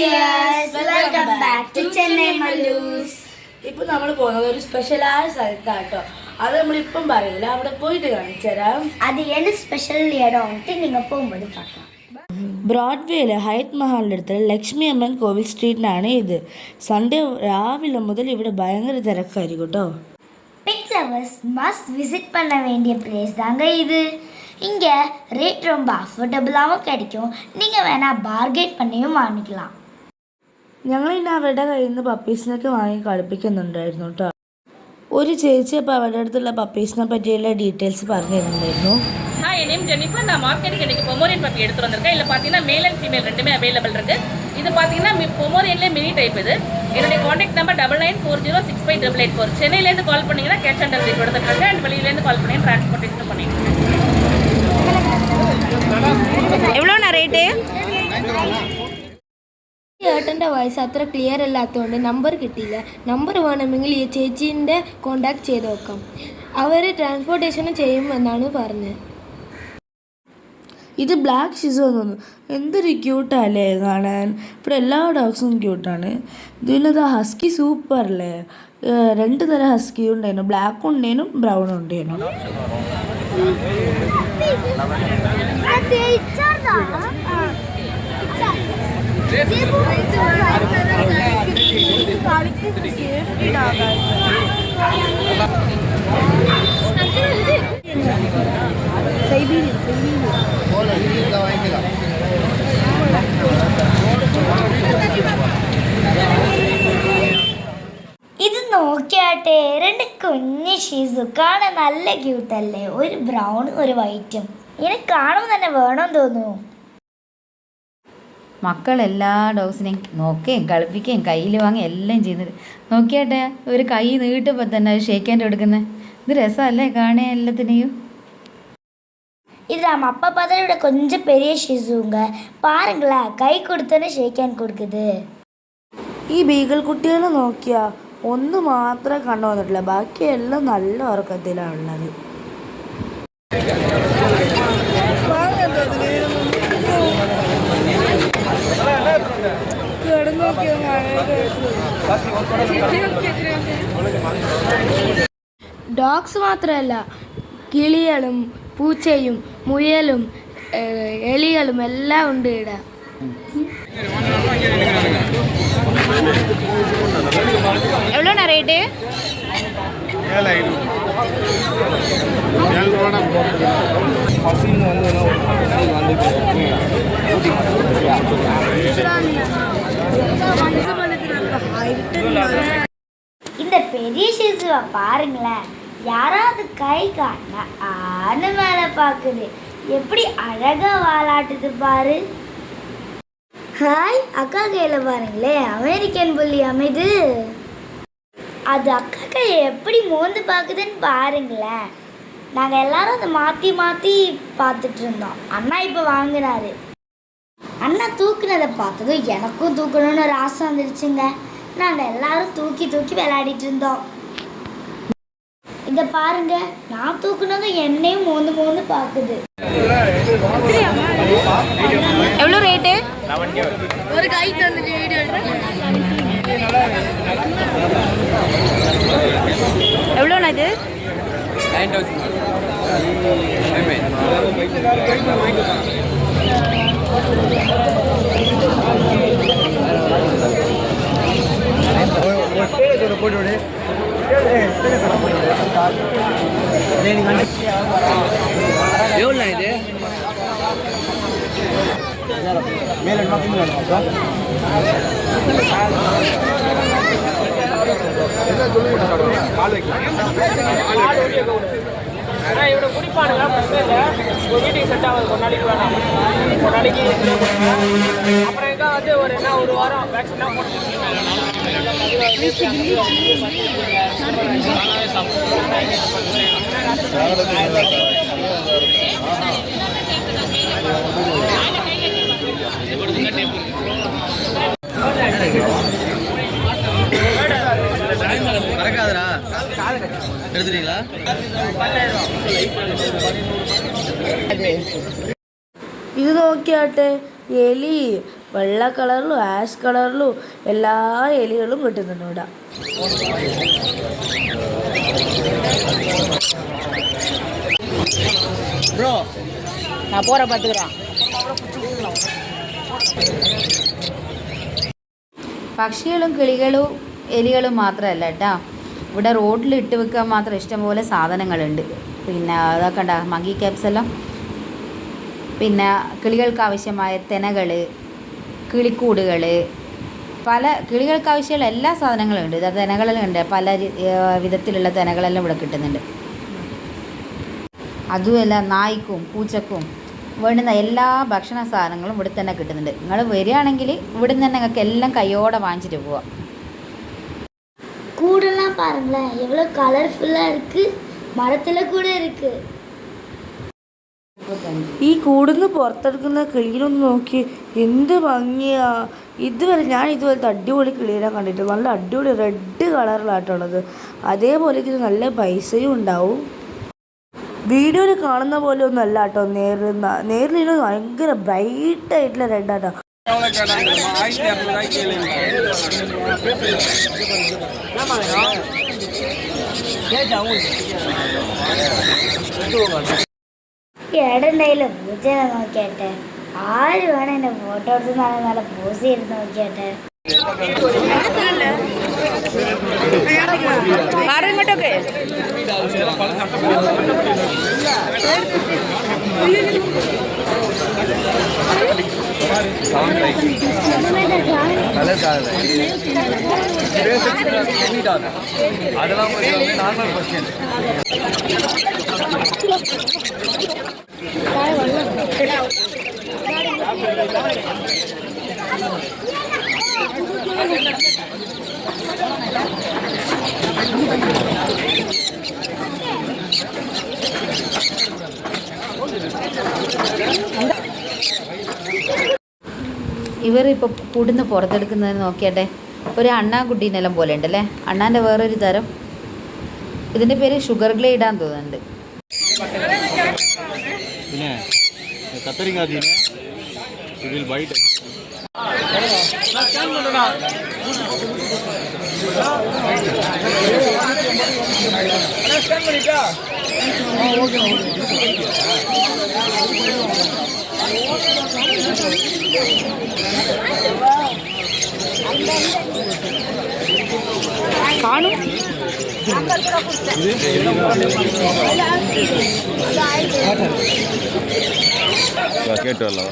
dears, welcome back to Chennai Mallus. ഇപ്പോൾ നമ്മൾ പോകുന്നത് ഒരു സ്പെഷ്യലായ സ്ഥലത്താട്ടോ. അത് നമ്മളിപ്പം പറയില്ല, അവിടെ പോയിട്ട് കാണിച്ചു തരാം. அது என்ன ஸ்பெஷல் இடம்ட்டு நீங்கள் போகும்போது பார்க்கலாம். ബ്രോഡ്വേയിലെ ഹൈറ്റ് മഹാലിൻ്റെ അടുത്ത് ലക്ഷ്മി അമ്മൻ കോവിൽ സ്ട്രീറ്റിനാണ് ഇത്. സൺഡേ രാവിലെ മുതൽ ഇവിടെ ഭയങ്കര തിരക്കായിരിക്കും കേട്ടോ. பெட் லவர்ஸ் மஸ்ட் விசிட் பண்ண வேண்டிய பிளேஸ் தாங்க இது. இங்கே ரேட் ரொம்ப அஃபோர்டபுளாகவும் கிடைக்கும். நீங்கள் வேணால் பார்கெட் பண்ணியும் வாங்கிக்கலாம். ഞങ്ങൾ ഇന്ന് അവരുടെ കയ്യിൽ നിന്ന് പപ്പീസിനൊക്കെ വാങ്ങി കളിപ്പിക്കുന്നുണ്ടായിരുന്നു കേട്ടോ. ഒരു ചേച്ചി അപ്പോൾ അവരുടെ അടുത്തുള്ള പപ്പീസിനെ പറ്റിയുള്ള ഡീറ്റെയിൽസ് പറഞ്ഞു തരുന്നുണ്ടായിരുന്നു. ஹாய் என் நேம் ஜெனிஃபர். நான் மார்க்கெட்டுக்கு இன்றைக்கி பொமோரியன் பப்பி எடுத்துகிட்டு வந்திருக்கேன். இதில் பார்த்தீங்கன்னா மேல் அண்ட் ஃபீமேல் ரெண்டுமே அவைலபிள் இருக்குது. இது பார்த்தீங்கன்னா பொமோரியன்லேயே மினி டைப். இது என்னுடைய காண்டாக்ட் நம்பர் 9940658884. சென்னையிலேருந்து கால் பண்ணிங்கன்னா கேஷ் ஆன் டெலிவரி கொடுத்துருக்காங்க. அண்ட் வெளியிலேருந்து கால் பண்ணி டிரான்ஸ்போர்ட்டேஷன் பண்ணிட்டு. എവ്വളോണ റേറ്റ്? ഏട്ടൻ്റെ വോയിസ് അത്ര ക്ലിയർ അല്ലാത്തതുകൊണ്ട് നമ്പർ കിട്ടിയില്ല. നമ്പർ വേണമെങ്കിൽ ഈ ചേച്ചീൻ്റെ കോണ്ടാക്ട് ചെയ്ത് നോക്കാം. അവർ ട്രാൻസ്പോർട്ടേഷനും ചെയ്യുമെന്നാണ് പറഞ്ഞത്. ഇത് ബ്ലാക്ക് ഷിസു തോന്നുന്നു. എന്തൊരു ക്യൂട്ടല്ലേ കാണാൻ. ഇവിടെ എല്ലാ ഡോഗ്സും ക്യൂട്ടാണ്. ഇതിനത് ഹസ്കി സൂപ്പർ അല്ലേ. 2 തരം ഹസ്കി ഉണ്ടായിരുന്നു. ബ്ലാക്കും ഉണ്ടായിരുന്നു, ബ്രൗണും ഉണ്ടായിരുന്നു. ഇത് നോക്കിയാട്ടെ, 2 കുഞ്ഞ് ഷീസു കാണാൻ നല്ല ക്യൂട്ടല്ലേ. ഒരു ബ്രൗണും ഒരു വൈറ്റും. ഇങ്ങനെ കാണുമ്പോൾ തന്നെ വേണമെന്ന് തോന്നുന്നു. മക്കൾ എല്ലാ ഡോഗ്സിനെയും നോക്കുകയും കളിപ്പിക്കുകയും കയ്യിൽ വാങ്ങി എല്ലാം ചെയ്യുന്നത് നോക്കിയാട്ടെ. ഒരു കൈ നീട്ടുമ്പോൾ തന്നെ അത് ഷേക്കാൻ്റെ കൊടുക്കുന്നത്. ഇത് രസമല്ലേ കാണാൻ എല്ലാത്തിനെയും. இது நம்ம அப்பா பார்த்தா கொஞ்சம் பெரிய ஷிசுங்க. பாருங்களேன், கை கொடுத்தோன்னே ஷேக் ஹேண்ட் கொடுக்குது. ഈ ബീഗൽ കുട്ടികളെ നോക്കിയാൽ ഒന്ന് മാത്രമേ കണ്ടു വന്നിട്ടില്ല. ബാക്കിയെല്ലാം നല്ല ഉറക്കത്തിലാണുള്ളത്. ഡോഗ്സ് മാത്രമല്ല, കിളികളും പൂച്ചയും മുയലും എലികളും എല്ലാം ഉണ്ട് ഇവിടെ. എവ്വളോണ റേറ്റ്? இந்த பெரிய ஷிசுவை பாருங்களேன். யாராவது கை காட்டினா ஆன மேலே பார்க்குது. எப்படி அழகா வாலாட்டுது பாரு. ஹாய், அக்கா கையில் பாருங்களே, அமெரிக்கன் புள்ளி அமைது. அது அக்கா கையை எப்படி மோந்து பார்க்குதுன்னு பாருங்களேன். நாங்கள் எல்லாரும் அதை மாற்றி மாற்றி பார்த்துட்டு இருந்தோம். அண்ணா இப்போ வாங்கினாரு. அண்ணா தூக்குனதை பார்த்ததும் எனக்கும் தூக்கணும்னு ஒரு ஆசை வந்துடுச்சுங்க. நாங்கள் எல்லாரும் தூக்கி தூக்கி விளையாடிட்டு இருந்தோம். இதை பாருங்க, நான் தூக்குனதும் என்னையும் மோந்து மோந்து பார்க்குது. எவ்வளோ ரேட்டு? ஒரு கை தந்துட்டு வீடியோ எவ்வளோண்ணா இது? 9,000. எவ்வளோ இது? இவட குடிப்பானுங்க வீட்டுக்கு செட் ஆகுது. ஒரு நாளைக்கு வேணாம், ஒரு நாளைக்கு அப்புறம் எங்கே வந்து ஒரு வாரம் வேக்சினாக போட்டு மறக்காதரா எடுத்துட்டீங்களா? ഇത് നോക്കിയാട്ടെ, എലി വെള്ള കളറിലും ആഷ് കളറിലും എല്ലാ എലികളും കിട്ടുന്നുണ്ട് ഇവിടെ. ப்ரோ நான் போற பாத்துக்கறேன். പക്ഷികളും കിളികളും എലികളും മാത്രമല്ല കേട്ടോ, ഇവിടെ റോഡിൽ ഇട്ട് വെക്കാൻ മാത്രം ഇഷ്ടംപോലെ സാധനങ്ങളുണ്ട്. പിന്നെ അതൊക്കെ ഉണ്ടോ മങ്കി ക്യാപ്സ് എല്ലാം, പിന്നെ കിളികൾക്ക് ആവശ്യമായ തെനകൾ, കിളിക്കൂടുകൾ, പല കിളികൾക്ക് ആവശ്യമുള്ള എല്ലാ സാധനങ്ങളും ഉണ്ട്. ഇത് തെനകളെല്ലാം ഉണ്ട്, പല വിധത്തിലുള്ള തെനകളെല്ലാം ഇവിടെ കിട്ടുന്നുണ്ട്. അതുമല്ല നായ്ക്കും പൂച്ചക്കും വേണ്ടുന്ന എല്ലാ ഭക്ഷണ സാധനങ്ങളും ഇവിടെ തന്നെ കിട്ടുന്നുണ്ട്. നിങ്ങൾ വരികയാണെങ്കിൽ ഇവിടെ നിന്ന് തന്നെ നിങ്ങൾക്ക് എല്ലാം കൈയോടെ വാങ്ങിച്ചിട്ട് പോവാം. கூடெல்லாம் பாருங்களேன் எவ்வளோ கலர்ஃபுல்லாக இருக்குது, மரத்தில் கூட இருக்குது. ഈ കൂടുന്ന് പുറത്തെടുക്കുന്ന കിളിയിലൊന്ന് നോക്കി എന്ത് ഭംഗിയാ. ഇതുവരെ അടിപൊളി കിളീനെ കണ്ടിട്ട്. നല്ല അടിപൊളി റെഡ് കളറിലാട്ടുള്ളത്. അതേപോലെ ഇതിന് നല്ല പൈസയും ഉണ്ടാവും. വീഡിയോയിൽ കാണുന്ന പോലെ ഒന്നും അല്ല കേട്ടോ, നേരിൽ ഭയങ്കര ബ്രൈറ്റ് ആയിട്ടുള്ള റെഡാട്ടോ. ഏടുണ്ടായില്ല പൂച്ചേനെ നോക്കിയാട്ടെ. ആര് വേണം എൻ്റെ ഫോട്ടോ എടുത്ത് നല്ല പോസ് ചെയ്ത് നോക്കിയാട്ടെ. அதெல்லாம் நார்மல் கொஸ்டின். ഇവർ ഇപ്പോൾ കൂടുന്ന് പുറത്തെടുക്കുന്നത് നോക്കിയാട്ടെ, ഒരു അണ്ണാൻകുട്ടീനെല്ലാം പോലെ ഉണ്ടല്ലേ. അണ്ണാൻ്റെ വേറൊരു തരം, ഇതിൻ്റെ പേര് ഷുഗർ ഗ്ലൈഡാന്ന് തോന്നുന്നുണ്ട്. പിന്നെ കത്തരിങ്ങ ഇതിൽ വൈറ്റ് കാണും. കേട്ടു അല്ലോ.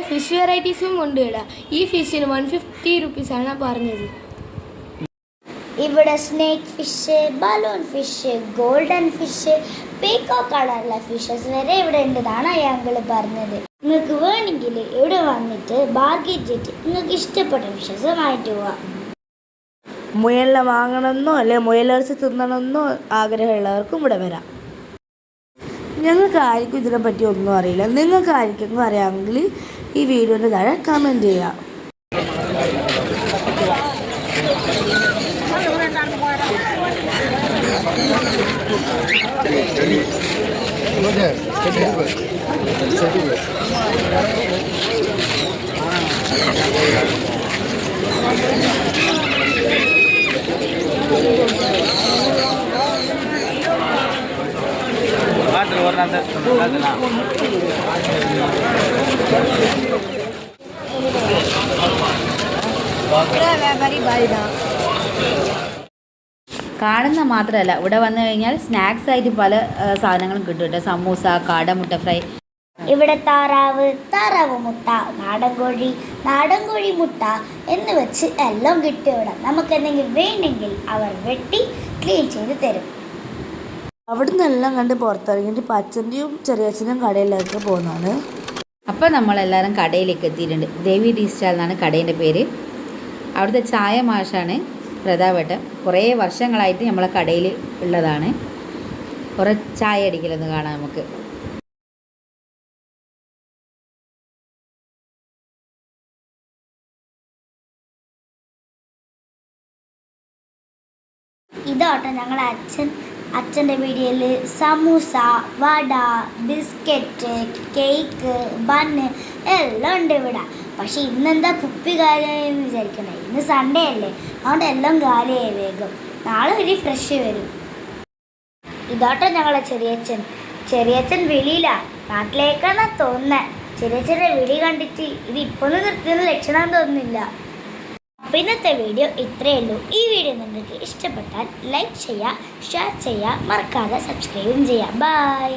ഫിഷ് വെറൈറ്റീസും ഉണ്ട് ഇവിടെ. ഈ ഫിഷിന് 150 റുപ്പീസാണ് പറഞ്ഞത്. ഇവിടെ snake fish, balloon fish, golden fish, പീക്കോ കളറുള്ള ഫിഷസ് വരെ ഇവിടെ ഉണ്ടെന്നാണ് അയാൾ പറഞ്ഞത്. നിങ്ങൾക്ക് വേണമെങ്കിൽ ഇവിടെ വന്നിട്ട് ബാർഗെയിൻ ചെയ്തിട്ട് നിങ്ങൾക്ക് ഇഷ്ടപ്പെട്ട ഫിഷസ് വാങ്ങിട്ട് പോവാം. മുയലിനെ വാങ്ങണമെന്നോ അല്ലെ മുയലിറച്ചി തിന്നണമെന്നോ ആഗ്രഹമുള്ളവർക്കും ഇവിടെ വരാം. ഞങ്ങൾക്ക് ആർക്കും ഇതിനെപ്പറ്റി ഒന്നും അറിയില്ല. നിങ്ങൾക്ക് ആർക്കെങ്കിലും അറിയാമെങ്കിൽ ഈ വീഡിയോൻ്റെ താഴെ കമൻറ്റ് ചെയ്യാം. കാണുന്ന മാത്രമല്ല, ഇവിടെ വന്നു കഴിഞ്ഞാൽ സ്നാക്സ് ആയിട്ട് പല സാധനങ്ങളും കിട്ടും കേട്ടോ. സമൂസ, കാടമുട്ട ഫ്രൈ. ഇവിടെ താറാവ് മുട്ട, നാടൻ കോഴി മുട്ട എന്ന് വെച്ച് എല്ലാം കിട്ടും ഇവിടെ. നമുക്ക് എന്തെങ്കിലും വേണമെങ്കിൽ അവർ വെട്ടി ക്ലീൻ ചെയ്ത് തരും. അവിടെ നിന്നെല്ലാം കണ്ട് പുറത്തിറങ്ങിയിട്ട് ഇപ്പം അച്ഛൻ്റെയും ചെറിയച്ഛനും കടയിലേക്ക് പോകുന്നതാണ്. അപ്പോൾ നമ്മളെല്ലാവരും കടയിലേക്ക് എത്തിയിട്ടുണ്ട്. ദേവി ടീ സ്റ്റാൾ എന്നാണ് കടേൻ്റെ പേര്. അവിടുത്തെ ചായ മാഷാണ് പ്രതാപേട്ടൻ. കുറേ വർഷങ്ങളായിട്ട് നമ്മളെ കടയിൽ ഉള്ളതാണ്. കുറേ ചായ അടിക്കലൊന്ന് കാണാം നമുക്ക്. ഇതോട്ടെ ഞങ്ങളുടെ അച്ഛൻ്റെ വീഡിയോയിൽ സമൂസ, വട, ബിസ്ക്കറ്റ്, കേക്ക്, ബണ്ണ് എല്ലാം ഉണ്ട് ഇവിടെ. പക്ഷെ ഇന്നെന്താ കുപ്പി കാലിയായെന്ന് വിചാരിക്കണേ. ഇന്ന് സൺഡേ അല്ലേ, അതുകൊണ്ട് എല്ലാം കാലിയായി വേഗം. നാളെ ഒരു ഫ്രഷ് വരും. ഇതോട്ടെ ഞങ്ങളെ ചെറിയച്ഛൻ വെളിയിലാണ്, നാട്ടിലേക്കാണെന്നാ തോന്നുന്നത്. ചെറിയച്ഛൻ്റെ വിളി കണ്ടിട്ട് ഇത് ഇപ്പോൾ നിർത്തിയെന്ന് ലക്ഷണം തോന്നുന്നില്ല. അപ്പോൾ ഇന്നത്തെ വീഡിയോ ഇത്രയേ ഉള്ളൂ. ഈ വീഡിയോ നിങ്ങൾക്ക് ഇഷ്ടപ്പെട്ടാൽ ലൈക്ക് ചെയ്യുക, ഷെയർ ചെയ്യുക, മറക്കാതെ സബ്സ്ക്രൈബും ചെയ്യുക. ബൈ.